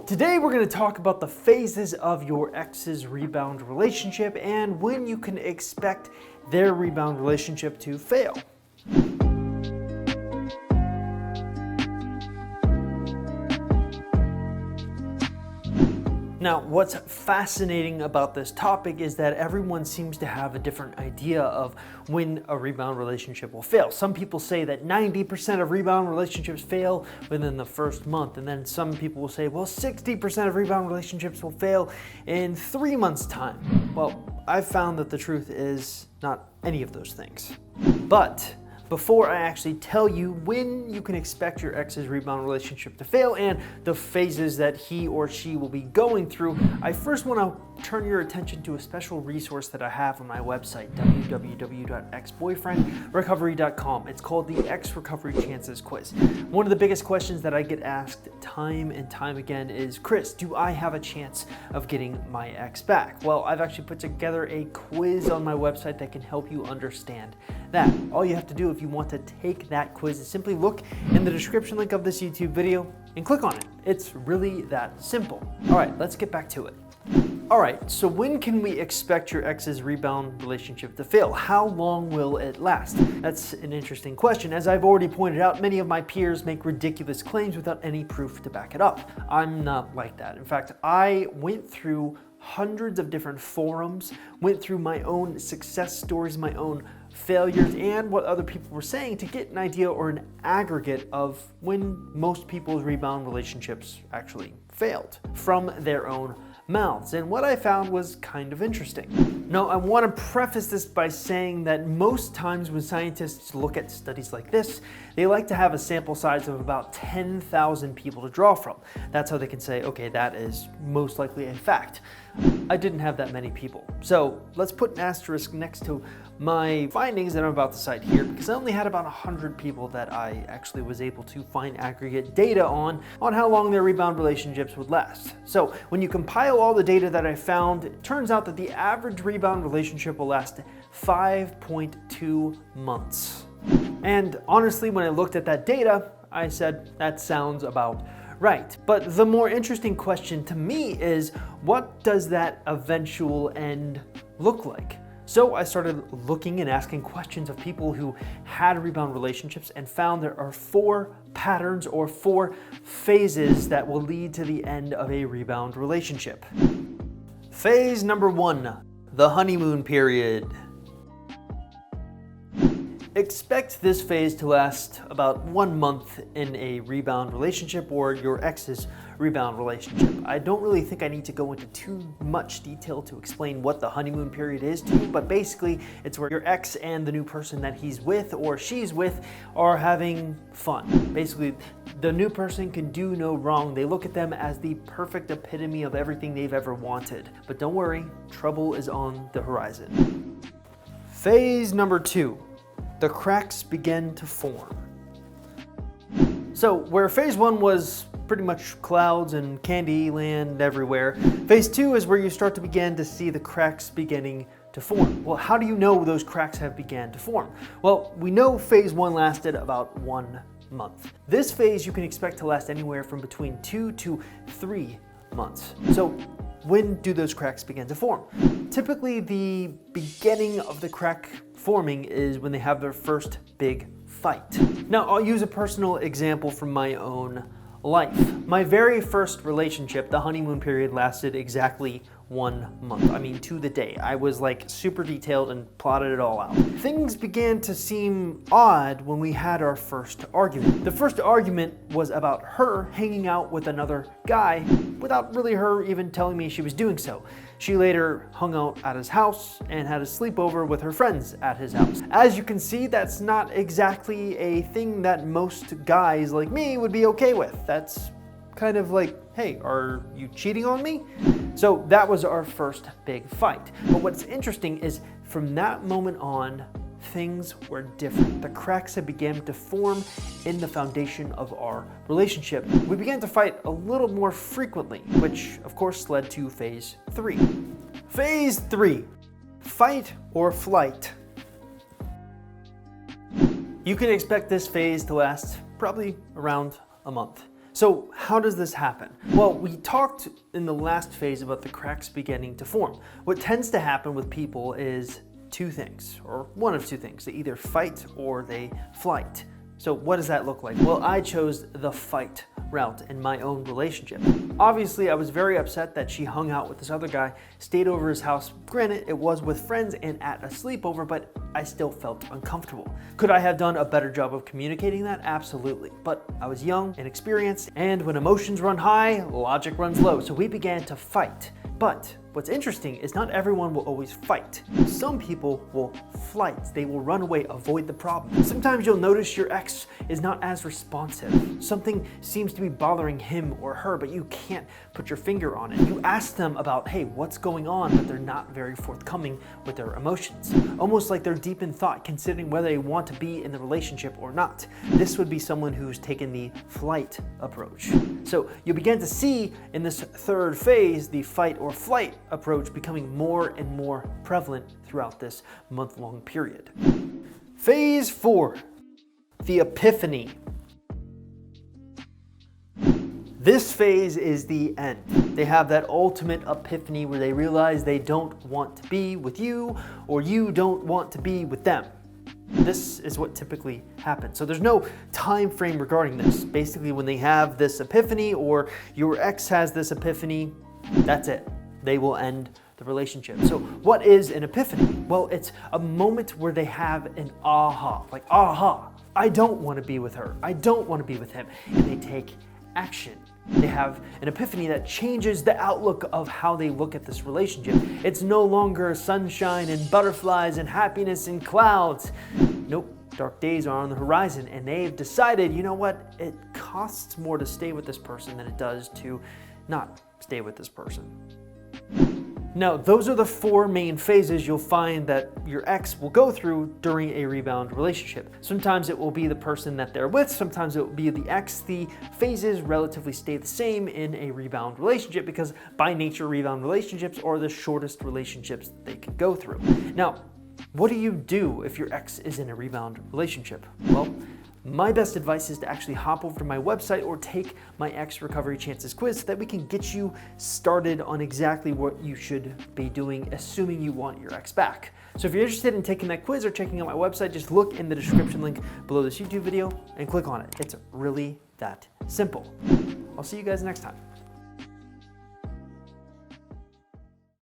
Today we're going to talk about the phases of your ex's rebound relationship and when you can expect their rebound relationship to fail. Now, what's fascinating about this topic is that everyone seems to have a different idea of when a rebound relationship will fail. Some people say that 90% of rebound relationships fail within the first month, and then some people will say, well, 60% of rebound relationships will fail in 3 months' time. Well, I've found that the truth is not any of those things. But before I actually tell you when you can expect your ex's rebound relationship to fail and the phases that he or she will be going through, I first want to turn your attention to a special resource that I have on my website, www.exboyfriendrecovery.com. It's called the Ex Recovery Chances Quiz. One of the biggest questions that I get asked time and time again is, Chris, do I have a chance of getting my ex back? Well, I've actually put together a quiz on my website that can help you understand that. All you have to do if you want to take that quiz is simply look in the description link of this YouTube video and click on it. It's really that simple. All right, let's get back to it. All right, so when can we expect your ex's rebound relationship to fail? How long will it last? That's an interesting question. As I've already pointed out, many of my peers make ridiculous claims without any proof to back it up. I'm not like that. In fact, I went through hundreds of different forums, went through my own success stories, my own failures, and what other people were saying to get an idea or an aggregate of when most people's rebound relationships actually failed from their own mouths. And what I found was kind of interesting. Now, I want to preface this by saying that most times when scientists look at studies like this, they like to have a sample size of about 10,000 people to draw from. That's how they can say, okay, that is most likely a fact. I didn't have that many people. So let's put an asterisk next to my findings that I'm about to cite here, because I only had about 100 people that I actually was able to find aggregate data on how long their rebound relationships would last. So when you compile all the data that I found, it turns out that the average rebound relationship will last 5.2 months. And honestly, when I looked at that data, I said, that sounds about right. But the more interesting question to me is, what does that eventual end look like? So I started looking and asking questions of people who had rebound relationships and found there are 4 patterns or 4 phases that will lead to the end of a rebound relationship. Phase number 1, the honeymoon period. Expect this phase to last about 1 month in a rebound relationship or your ex's rebound relationship. I don't really think I need to go into too much detail to explain what the honeymoon period is to you, but basically it's where your ex and the new person that he's with or she's with are having fun. Basically, the new person can do no wrong. They look at them as the perfect epitome of everything they've ever wanted. But don't worry, trouble is on the horizon. Phase number 2. The cracks begin to form. So where phase 1 was pretty much clouds and candy land everywhere, phase 2 is where you start to begin to see the cracks beginning to form. Well, how do you know those cracks have began to form? Well, we know phase 1 lasted about 1 month. This phase you can expect to last anywhere from between 2 to 3 months. So when do those cracks begin to form? Typically, the beginning of the crack forming is when they have their first big fight. Now, I'll use a personal example from my own life. My very first relationship, the honeymoon period, lasted exactly 1 month. I mean, to the day. I was like super detailed and plotted it all out. Things began to seem odd when we had our first argument. The first argument was about her hanging out with another guy without really her even telling me she was doing so. She later hung out at his house and had a sleepover with her friends at his house. As you can see, that's not exactly a thing that most guys like me would be okay with. That's kind of like, hey, are you cheating on me? So that was our first big fight. But what's interesting is from that moment on, things were different. The cracks had began to form in the foundation of our relationship. We began to fight a little more frequently, which of course led to phase 3. Phase 3, fight or flight. You can expect this phase to last probably around a month. So how does this happen? Well, we talked in the last phase about the cracks beginning to form. What tends to happen with people is two things, or one of two things. They either fight or they flight. So what does that look like? Well, I chose the fight route in my own relationship. Obviously, I was very upset that she hung out with this other guy, stayed over his house. Granted, it was with friends and at a sleepover, but I still felt uncomfortable. Could I have done a better job of communicating that? Absolutely. But I was young, inexperienced, and when emotions run high, logic runs low. So we began to fight. But what's interesting is not everyone will always fight. Some people will flight. They will run away, avoid the problem. Sometimes you'll notice your ex is not as responsive. Something seems to be bothering him or her, but you can't put your finger on it. You ask them about, hey, what's going on? But they're not very forthcoming with their emotions. Almost like they're deep in thought, considering whether they want to be in the relationship or not. This would be someone who's taken the flight approach. So you begin to see in this third phase, the fight or flight approach becoming more and more prevalent throughout this month-long period. Phase 4, the Epiphany. This phase is the end. They have that ultimate epiphany where they realize they don't want to be with you or you don't want to be with them. This is what typically happens. So there's no time frame regarding this. Basically, when they have this epiphany or your ex has this epiphany, that's it. They will end the relationship. So what is an epiphany? Well, it's a moment where they have an aha, like aha, I don't want to be with her. I don't want to be with him. And they take action. They have an epiphany that changes the outlook of how they look at this relationship. It's no longer sunshine and butterflies and happiness and clouds. Nope, dark days are on the horizon, and they've decided, you know what, it costs more to stay with this person than it does to not stay with this person. Now, those are the 4 main phases you'll find that your ex will go through during a rebound relationship. Sometimes it will be the person that they're with, sometimes it will be the ex. The phases relatively stay the same in a rebound relationship because by nature, rebound relationships are the shortest relationships they can go through. Now, what do you do if your ex is in a rebound relationship? Well, my best advice is to actually hop over to my website or take my Ex Recovery Chances quiz so that we can get you started on exactly what you should be doing, assuming you want your ex back. So if you're interested in taking that quiz or checking out my website, just look in the description link below this YouTube video and click on it. It's really that simple. I'll see you guys next time.